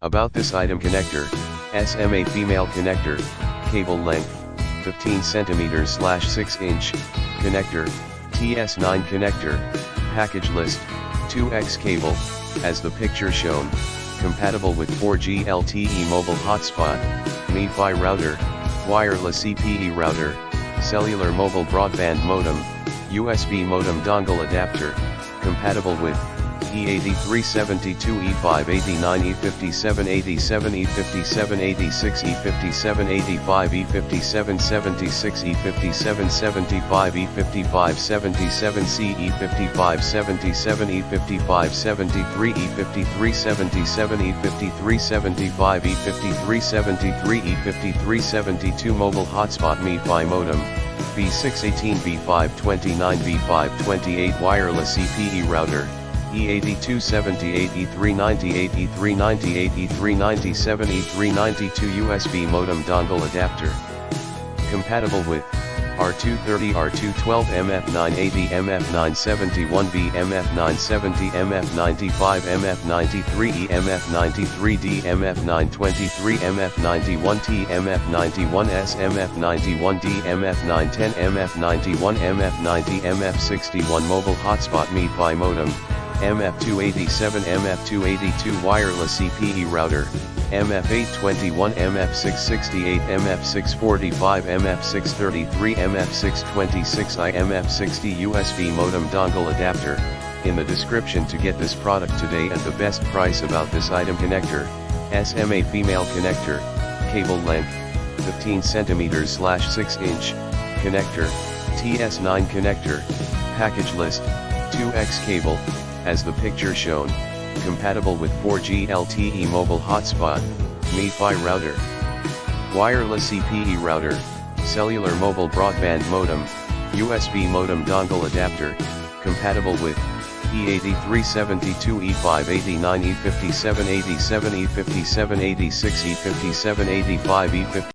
About this item: connector, SMA female connector, cable length, 15 cm/ 6 inch, connector, TS9 connector, package list, 2X cable, as the picture shown, compatible with 4G LTE mobile hotspot, MiFi router, wireless CPE router, cellular mobile broadband modem, USB modem dongle adapter, compatible with E8372, E589, E5787, E5786, E5785, E5776, E5775, E5577C, E5577, E5573, E5377, E5375, E5373, E5372 mobile hotspot MiFi modem, B618, B529, B528 wireless CPE router, E8278, E398, E398, E397, E392 USB modem dongle adapter. Compatible with R230, R212, MF980, MF971B, MF970, MF95, MF93E, MF93D, MF923, MF91T, MF91S, MF91D, MF910, MF91, MF90, MF61 mobile hotspot MiFi modem, MF287, MF282 wireless CPE router, MF821, MF668, MF645, MF633, MF626I, MF60 USB modem dongle adapter. In the description to get this product today at the best price. About this item: connector, SMA female connector, cable length, 15 cm/ 6 inch, connector, TS9 connector, package list, 2X cable, as the picture shown, compatible with 4G LTE mobile hotspot, MiFi router, wireless CPE router, cellular mobile broadband modem, USB modem dongle adapter, compatible with E8372, E589, E5787, E5786, E5785, E50